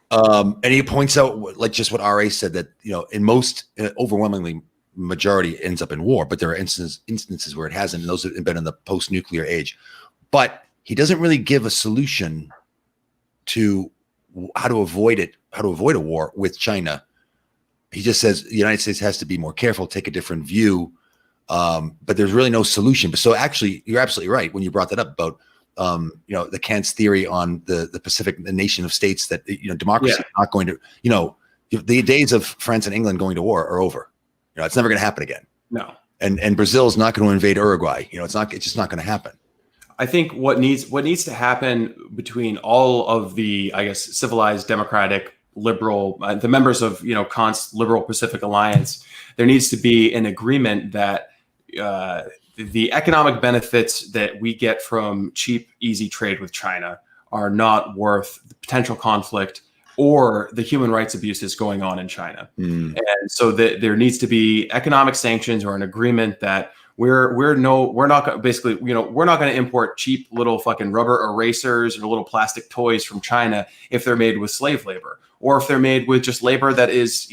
Speaker 4: And he points out, like just what RA said, that in most overwhelmingly majority ends up in war, but there are instances where it hasn't, and those have been in the post-nuclear age. But he doesn't really give a solution to how to avoid a war with China. He just says the United States has to be more careful, take a different view, but there's really no solution. But so actually, you're absolutely right when you brought that up about the Kant's theory on the Pacific, the nation of states, that democracy is not going to, the days of France and England going to war are over. It's never going to happen again.
Speaker 3: No.
Speaker 4: And Brazil's not going to invade Uruguay. It's just not going to happen.
Speaker 3: I think what needs to happen between all of the, I guess, civilized, democratic, liberal, the members of Kant's liberal Pacific Alliance, there needs to be an agreement that the economic benefits that we get from cheap, easy trade with China are not worth the potential conflict or the human rights abuses going on in China. And so there needs to be economic sanctions or an agreement that we're not going to import cheap little fucking rubber erasers or little plastic toys from China if they're made with slave labor, or if they're made with just labor that is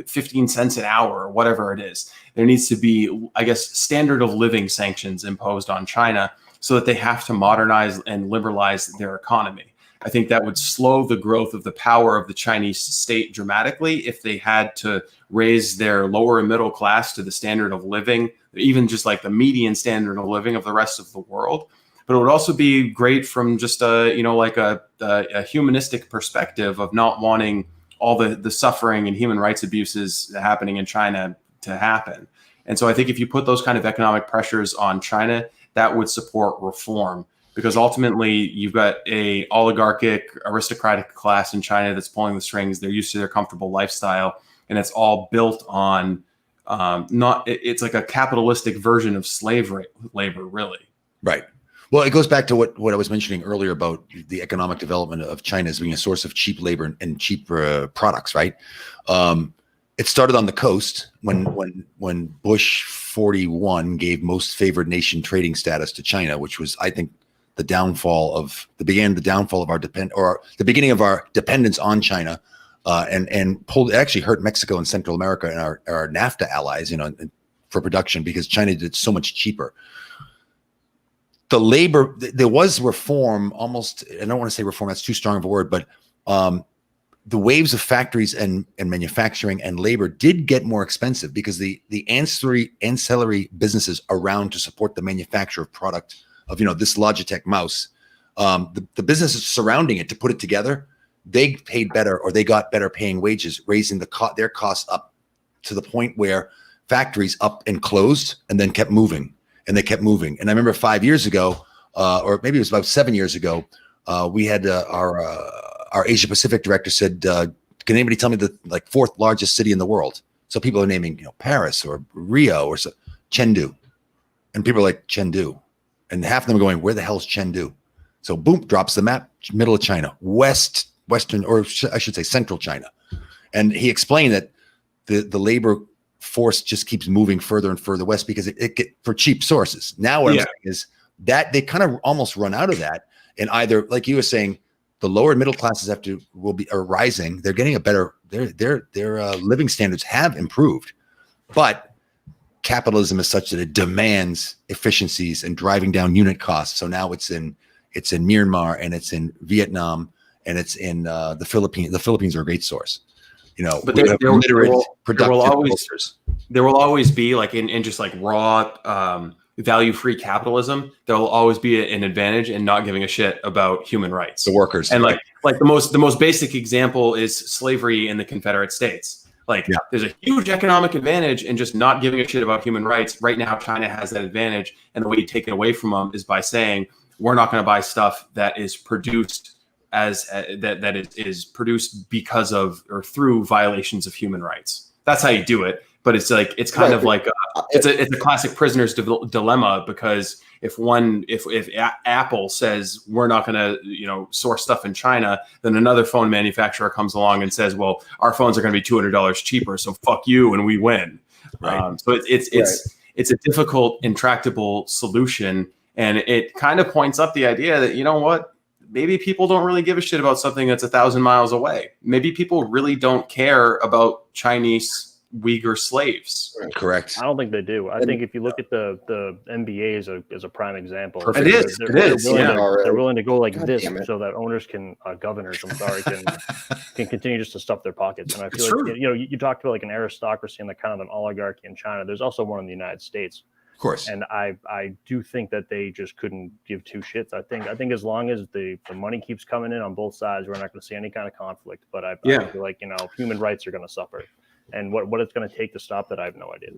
Speaker 3: 15 cents an hour or whatever it is. There needs to be, I guess, standard of living sanctions imposed on China so that they have to modernize and liberalize their economy. I think that would slow the growth of the power of the Chinese state dramatically if they had to raise their lower and middle class to the standard of living, even just like the median standard of living of the rest of the world. But it would also be great from just a humanistic perspective of not wanting all the suffering and human rights abuses happening in China to happen. And so I think if you put those kind of economic pressures on China, that would support reform, because ultimately you've got a oligarchic aristocratic class in China that's pulling the strings. They're used to their comfortable lifestyle, and it's all built on it's like a capitalistic version of slave labor, really.
Speaker 4: Right. Well, it goes back to what I was mentioning earlier about the economic development of China as being a source of cheap labor and cheap products, right? It started on the coast when Bush 41 gave most favored nation trading status to China, which was, I think, the beginning of our dependence on China, and actually hurt Mexico and Central America and our NAFTA allies, for production, because China did it so much cheaper. The labor, there was reform, almost, I don't want to say reform, that's too strong of a word, but the waves of factories and manufacturing and labor did get more expensive because the ancillary businesses around to support the manufacture of product of, this Logitech mouse, the businesses surrounding it to put it together, they paid better, or they got better paying wages, raising their costs up to the point where factories up and closed and then kept moving. And they kept moving. And I remember 5 years ago, or maybe it was about 7 years ago, we had our Asia Pacific director said, "Can anybody tell me the fourth largest city in the world?" So people are naming, Paris or Rio or Chengdu, and people are like, Chengdu, and half of them are going, "Where the hell is Chengdu?" So boom, drops the map, middle of China, western, or I should say central China, and he explained that the labor force just keeps moving further and further west because it get for cheap sources. Now what I'm saying is that they kind of almost run out of that, and either, like you were saying, the lower and middle classes are rising. They're getting a better, their living standards have improved, but capitalism is such that it demands efficiencies and driving down unit costs. So now it's in Myanmar, and it's in Vietnam, and it's in the Philippines. The Philippines are a great source.
Speaker 3: But there will always be, like, in just like raw value-free capitalism, there will always be an advantage in not giving a shit about human rights,
Speaker 4: the workers,
Speaker 3: and like the most basic example is slavery in the Confederate States. There's a huge economic advantage in just not giving a shit about human rights. Right now, China has that advantage, and the way you take it away from them is by saying, we're not going to buy stuff that is produced that is produced because of or through violations of human rights. That's how you do it. But it's kind of like it's a classic prisoner's dilemma, because if Apple says we're not going to source stuff in China, then another phone manufacturer comes along and says, well, our phones are going to be $200 cheaper, so fuck you, and we win. Right. So it's a difficult, intractable solution, and it kind of points up the idea that maybe people don't really give a shit about something that's 1,000 miles away. Maybe people really don't care about Chinese Uyghur slaves.
Speaker 4: Correct.
Speaker 1: I don't think they do. I think if you look at the NBA as a prime example,
Speaker 3: Perfect. It is.
Speaker 1: They're willing to go like this so that owners governors, can continue just to stuff their pockets. And I feel like you talked about like an aristocracy and kind of an oligarchy in China. There's also one in the United States.
Speaker 4: Of course.
Speaker 1: And I do think that they just couldn't give two shits. I think as long as the money keeps coming in on both sides, we're not going to see any kind of conflict. But I feel like human rights are going to suffer, and what it's going to take to stop that, I have no idea.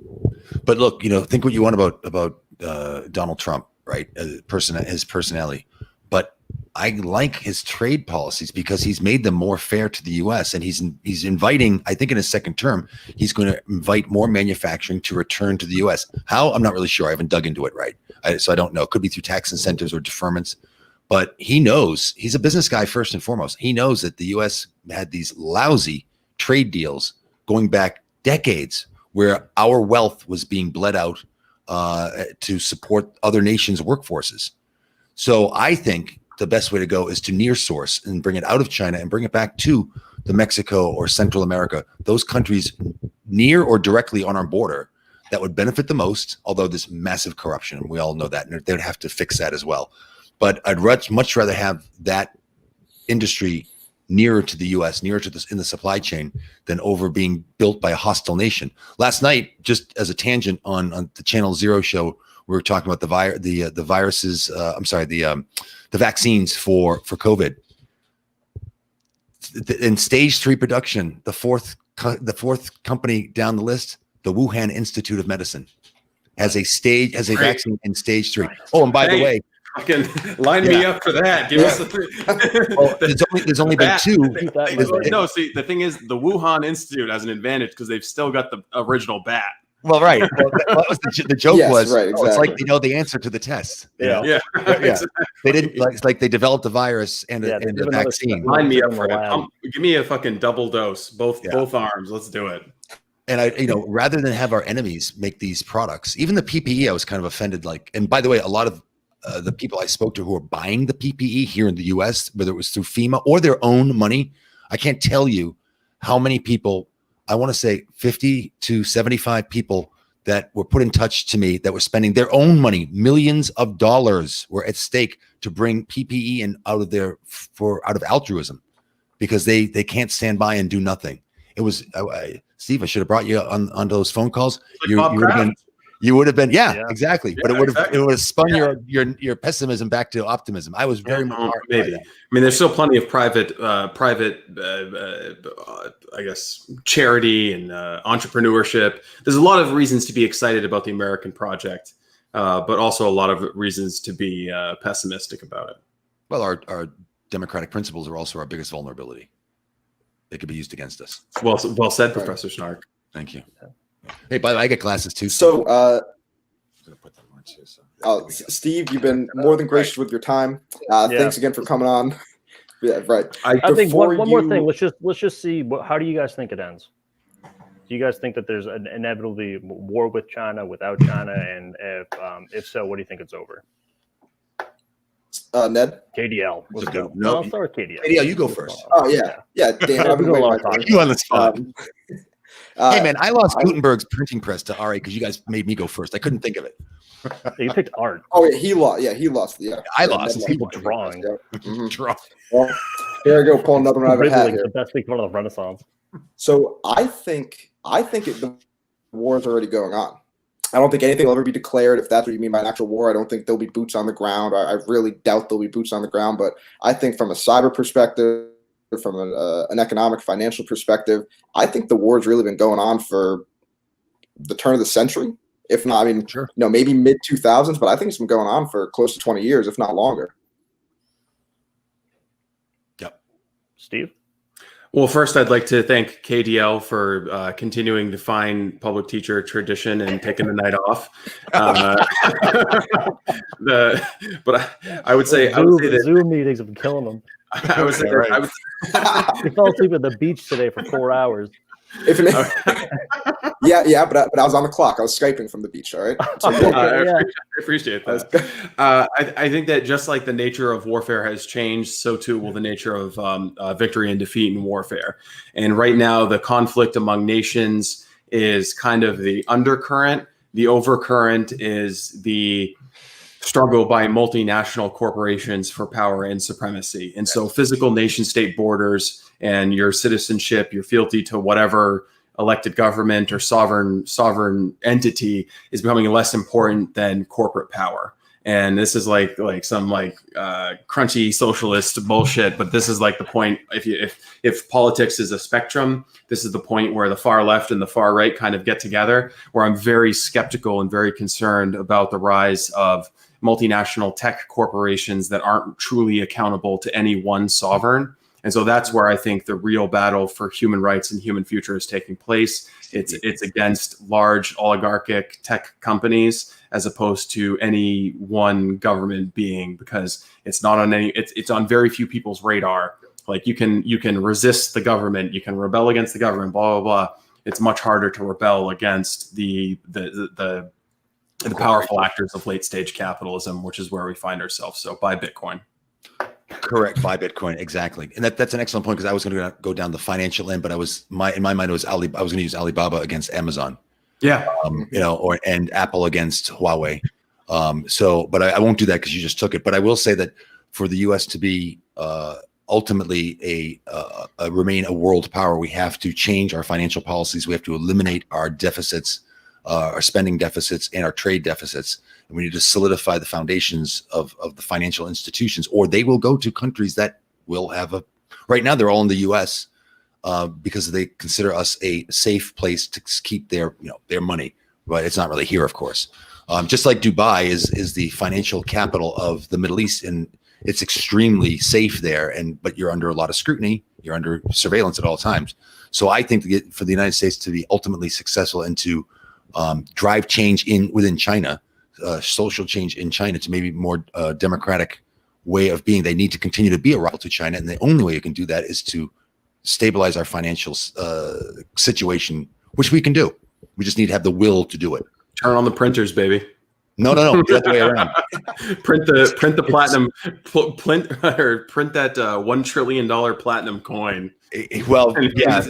Speaker 4: But look, think what you want about Donald Trump, right? His personality, but I like his trade policies because he's made them more fair to the U.S. and he's inviting. I think in his second term, he's going to invite more manufacturing to return to the U.S. How? I'm not really sure. I haven't dug into it, right? So I don't know. It could be through tax incentives or deferments. But he knows, he's a business guy first and foremost. He knows that the U.S. had these lousy trade deals going back decades, where our wealth was being bled out to support other nations' workforces. So I think the best way to go is to near source and bring it out of China and bring it back to the Mexico or Central America, those countries near or directly on our border that would benefit the most, although there's massive corruption. We all know that, and they'd have to fix that as well. But I'd much rather have that industry nearer to the U.S., nearer to this in the supply chain, than over being built by a hostile nation. Last night, just as a tangent on the Channel Zero show, we were talking about the viruses. The vaccines for COVID. In stage 3 production, the fourth company down the list, the Wuhan Institute of Medicine, has a vaccine in stage 3. Oh, and by the way,
Speaker 3: fucking line me up for that. Give us
Speaker 4: well, there's only been 2.
Speaker 3: No, see, the thing is, the Wuhan Institute has an advantage because they've still got the original bat.
Speaker 4: Well, right. Well, that was the joke.
Speaker 2: Yes,
Speaker 4: was
Speaker 2: right, exactly.
Speaker 4: It's like they know the answer to the test.
Speaker 3: Yeah.
Speaker 4: They didn't it's like they developed a virus and a vaccine.
Speaker 3: Line me up for it. Give me a fucking double dose, both arms. Let's do it.
Speaker 4: And rather than have our enemies make these products, even the PPE, I was kind of offended. And by the way, a lot of the people I spoke to who are buying the PPE here in the U.S., whether it was through FEMA or their own money, I can't tell you how many people. I want to say 50 to 75 people that were put in touch to me that were spending their own money. Millions of dollars were at stake to bring PPE in out of altruism, because they can't stand by and do nothing. It was Steve. I should have brought you on those phone calls. You would have been, exactly. But it would have spun your pessimism back to optimism. I was very much
Speaker 3: maybe. I mean, there's still plenty of private, I guess, charity and entrepreneurship. There's a lot of reasons to be excited about the American project, but also a lot of reasons to be pessimistic about it.
Speaker 4: Well, our democratic principles are also our biggest vulnerability. They could be used against us.
Speaker 3: Well said, Professor Snark.
Speaker 4: Thank you. Hey, by the way, I get glasses too.
Speaker 2: So,
Speaker 4: I'm gonna put them on too. So
Speaker 2: Steve, you've been more than gracious with your time. Thanks again for coming on. Yeah, right.
Speaker 1: I think one more thing. Let's just see. How do you guys think it ends? Do you guys think that there's an inevitably war with China, without China, and if so, what do you think it's over?
Speaker 2: Ned?
Speaker 1: KDL. Let's go.
Speaker 4: No,
Speaker 1: I'll start with KDL.
Speaker 4: KDL, you go first.
Speaker 2: Oh yeah. Dan, I've been waiting my turn.
Speaker 4: You on the spot. Hey man, I lost Gutenberg's printing press to Ari because you guys made me go first. I couldn't think of it.
Speaker 1: You picked art.
Speaker 2: Oh yeah, he lost. Yeah, he lost. Yeah,
Speaker 4: I lost.
Speaker 1: People drawing.
Speaker 4: Draw.
Speaker 2: Well, here I go, pulling another one out of a hat here.
Speaker 1: The best week of the Renaissance.
Speaker 2: So I think the war is already going on. I don't think anything will ever be declared, if that's what you mean by an actual war. I don't think there'll be boots on the ground. I really doubt there'll be boots on the ground. But I think from a cyber perspective, from an economic, financial perspective, I think the war's really been going on for the turn of the century. If not, I mean,
Speaker 4: sure.
Speaker 2: Maybe mid 2000s, but I think it's been going on for close to 20 years, if not longer.
Speaker 4: Yep.
Speaker 1: Steve?
Speaker 3: Well, first, I'd like to thank KDL for continuing the fine public teacher tradition and taking the night off. But I would say that
Speaker 1: Zoom meetings have been killing them.
Speaker 3: I would say
Speaker 1: We fell asleep at the beach today for 4 hours.
Speaker 2: But I was on the clock. I was Skyping from the beach. All right. So,
Speaker 3: I appreciate that. I think that just like the nature of warfare has changed, so too will the nature of victory and defeat in warfare. And right now, the conflict among nations is kind of the undercurrent. The overcurrent is the struggle by multinational corporations for power and supremacy. And so physical nation state borders and your citizenship, your fealty to whatever elected government or sovereign entity is becoming less important than corporate power. And this is like some crunchy socialist bullshit, but this is like the point. If politics is a spectrum, this is the point where the far left and the far right kind of get together, where I'm very skeptical and very concerned about the rise of multinational tech corporations that aren't truly accountable to any one sovereign. And so that's where I think the real battle for human rights and human future is taking place. It's against large oligarchic tech companies as opposed to any one government being, because it's not on it's on very few people's radar. Like you can resist the government, you can rebel against the government, blah, blah, blah. It's much harder to rebel against the powerful actors of late stage capitalism, which is where we find ourselves. So buy Bitcoin.
Speaker 4: Correct. Buy Bitcoin. Exactly. And that's an excellent point, because I was going to go down the financial end, but in my mind, it was I was going to use Alibaba against Amazon.
Speaker 3: Yeah.
Speaker 4: And Apple against Huawei. But I won't do that because you just took it. But I will say that for the U.S. to be ultimately remain a world power, we have to change our financial policies. We have to eliminate our deficits, our spending deficits, and our trade deficits. And we need to solidify the foundations of the financial institutions, or they will go to countries that will have right now they're all in the U.S. Because they consider us a safe place to keep their money. But it's not really here, of course. Just like Dubai is the financial capital of the Middle East, and it's extremely safe there. But you're under a lot of scrutiny. You're under surveillance at all times. So I think for the United States to be ultimately successful and to drive change within China, social change in China to maybe more democratic way of being, they need to continue to be a rival to China. And the only way you can do that is to stabilize our financial situation, which we can do. We just need to have the will to do it.
Speaker 3: Turn on the printers, baby.
Speaker 4: No, the other way around.
Speaker 3: print the platinum, print that $1 trillion platinum coin.
Speaker 4: Well, yeah.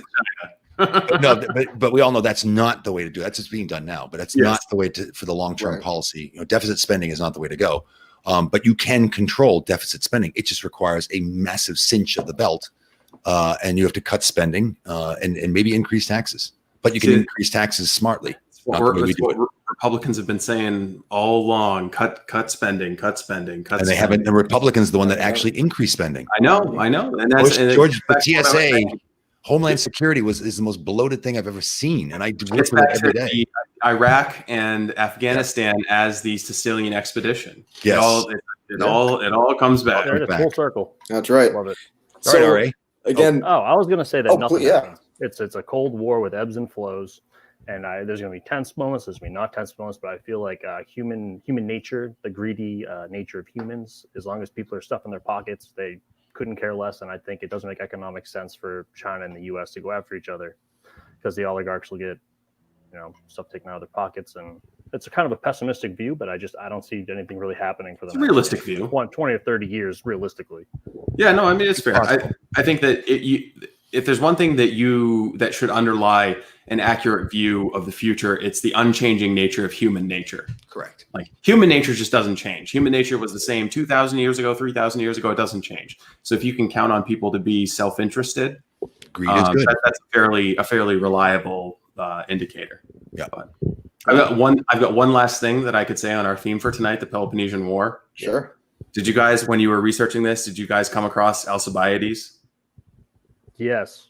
Speaker 4: But we all know that's not the way to do it. That's just being done now, but that's not the way for the long-term policy. Deficit spending is not the way to go. But you can control deficit spending. It just requires a massive cinch of the belt, and you have to cut spending and maybe increase taxes. But you can increase taxes smartly.
Speaker 3: What Republicans have been saying all along: cut spending, cut spending, cut.
Speaker 4: And they haven't. The Republicans are the one that actually increased spending.
Speaker 3: I know, and that's
Speaker 4: George. The TSA, Homeland Security is the most bloated thing I've ever seen, and I work with it every day.
Speaker 3: Iraq and Afghanistan as the Sicilian expedition.
Speaker 4: Yes.
Speaker 3: It all comes back.
Speaker 1: It's full circle.
Speaker 2: That's right.
Speaker 1: Love it.
Speaker 2: So
Speaker 4: right,
Speaker 2: again,
Speaker 1: I was going to say that nothing
Speaker 2: please,
Speaker 1: happens. It's a cold war with ebbs and flows, and there's going to be tense moments. There's going to be not tense moments, but I feel like human nature, the greedy nature of humans, as long as people are stuffing their pockets, they couldn't care less. And I think it doesn't make economic sense for China and the U.S. to go after each other because the oligarchs will get stuff taken out of their pockets. And it's a kind of a pessimistic view, but I don't see anything really happening for them.
Speaker 3: It's a realistic view.
Speaker 1: 20 or 30 years, realistically.
Speaker 3: Yeah, no, I mean, it's fair. I think that if there's one thing that should underlie an accurate view of the future, it's the unchanging nature of human nature.
Speaker 4: Correct.
Speaker 3: Like human nature just doesn't change. Human nature was the same 2,000 years ago, 3,000 years ago. It doesn't change. So if you can count on people to be self-interested,
Speaker 4: greed is good.
Speaker 3: That's a fairly reliable indicator.
Speaker 4: Yeah.
Speaker 3: But I've got one last thing that I could say on our theme for tonight, the Peloponnesian War.
Speaker 2: Sure.
Speaker 3: Did you guys, when you were researching this, did you guys come across Alcibiades?
Speaker 1: Yes.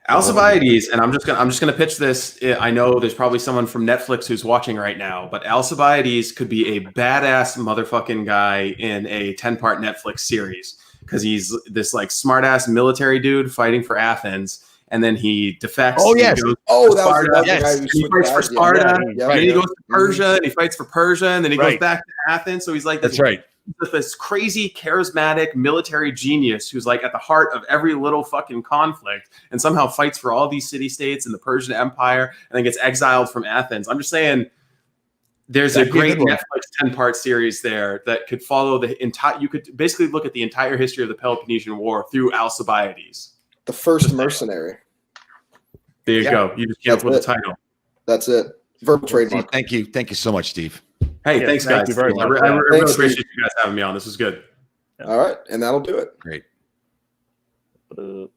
Speaker 3: Alcibiades, and I'm just gonna pitch this. I know there's probably someone from Netflix who's watching right now, but Alcibiades could be a badass motherfucking guy in a 10-part Netflix series because he's this like smart-ass military dude fighting for Athens, and then he defects.
Speaker 4: Oh yes.
Speaker 2: That was the guy who
Speaker 3: he fights for Sparta.
Speaker 2: Yeah,
Speaker 3: then he goes to Persia, and he fights for Persia, and then he goes
Speaker 4: Right.
Speaker 3: back to Athens. So he's like
Speaker 4: That's right.
Speaker 3: this crazy charismatic military genius who's like at the heart of every little fucking conflict and somehow fights for all these city states in the Persian Empire and then gets exiled from Athens. I'm just saying there's a great Netflix 10-part series there that could follow the entire, you could basically look at the entire history of the Peloponnesian War through Alcibiades.
Speaker 2: The first mercenary.
Speaker 3: There you go. You just came up with the title.
Speaker 2: That's it. Verbal trademark.
Speaker 4: Thank you so much, Steve.
Speaker 3: Hey,
Speaker 1: Yeah,
Speaker 3: thanks,
Speaker 1: thank
Speaker 3: guys.
Speaker 1: you very much.
Speaker 3: I really
Speaker 2: Thanks,
Speaker 3: appreciate you guys having me on. This was good.
Speaker 2: All right, and that'll do it.
Speaker 4: Great.